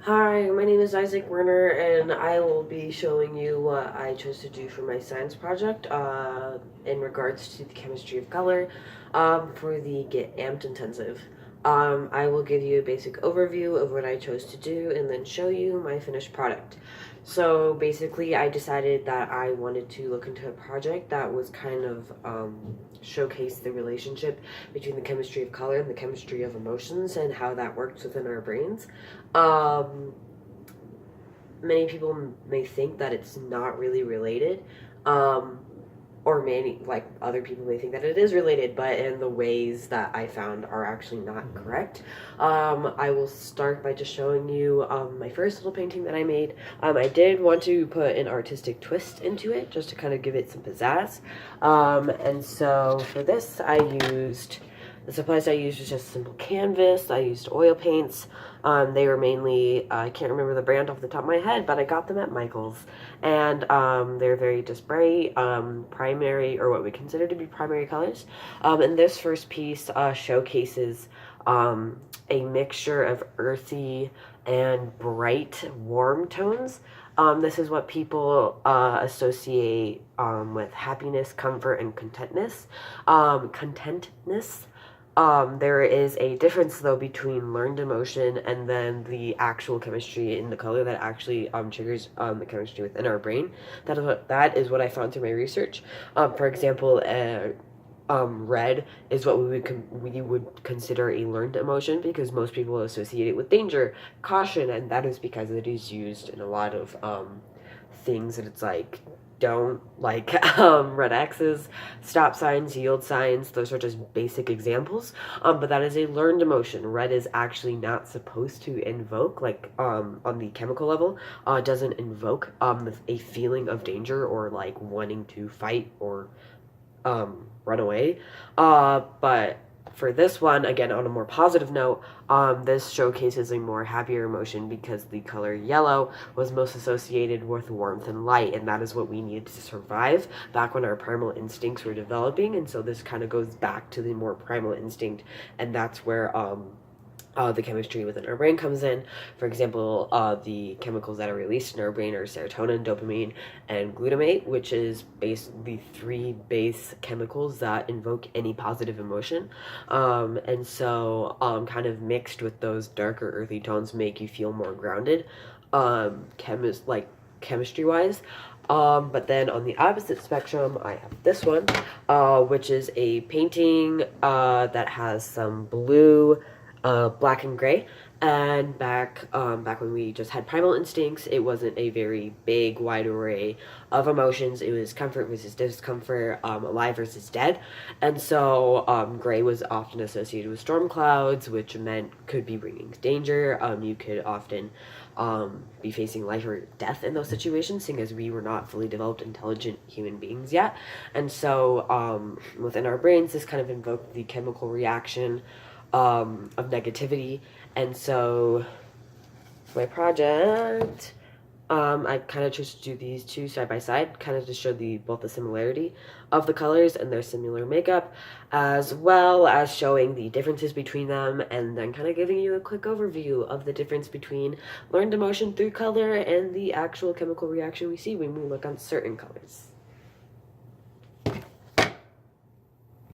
Hi, my name is Werner, and I will be showing you what I chose to do for my science project in regards to the chemistry of color for the Get Amped intensive. I will give you a basic overview of what I chose to do and then show you my finished product. So basically, I decided that I wanted to look into a project that was kind of showcase the relationship between the chemistry of color and the chemistry of emotions and how that works within our brains. Um, Many people may think that it's not really related, um, or many like other people may think that it is related, but in the ways that I found are actually not correct. I will start by just showing you my first little painting that I made. I did want to put an artistic twist into it just to kind of give it some pizzazz, and so for this I used the supplies I used was just simple canvas. I used oil paints. They were mainly, I can't remember the brand off the top of my head, but I got them at Michael's. And they're very just bright, primary, or what we consider to be primary colors. And this first piece showcases a mixture of earthy and bright, warm tones. This is what people associate with happiness, comfort, and contentness. Contentness. There is a difference though between learned emotion and then the actual chemistry in the color that actually triggers the chemistry within our brain. That is what I found through my research. For example, red is what we would consider a learned emotion because most people associate it with danger, caution, and that is because it is used in a lot of things that it's like don't like red X's, stop signs, yield signs. Those are just basic examples. But that is a learned emotion. Red is actually not supposed to invoke, like on the chemical level, doesn't invoke a feeling of danger or like wanting to fight or run away. But for this one, again, on a more positive note, this showcases a more happier emotion because the color yellow was most associated with warmth and light, and that is what we needed to survive back when our primal instincts were developing. And so this kind of goes back to the more primal instinct, and that's where the chemistry within our brain comes in. For example, the chemicals that are released in our brain are serotonin, dopamine, and glutamate, which is the three base chemicals that invoke any positive emotion. And so kind of mixed with those darker earthy tones make you feel more grounded, chemistry wise. But then on the opposite spectrum, I have this one, which is a painting that has some blue, black and gray. And back when we just had primal instincts, it wasn't a very big, wide array of emotions. It was comfort versus discomfort, alive versus dead. And so gray was often associated with storm clouds, which meant could be bringing danger. You could often be facing life or death in those situations, seeing as we were not fully developed, intelligent human beings yet. And so within our brains, this kind of invoked the chemical reaction of negativity. And so my project, I kind of chose to do these two side by side, kind of to show both the similarity of the colors and their similar makeup, as well as showing the differences between them, and then kind of giving you a quick overview of the difference between learned emotion through color and the actual chemical reaction we see when we look on certain colors.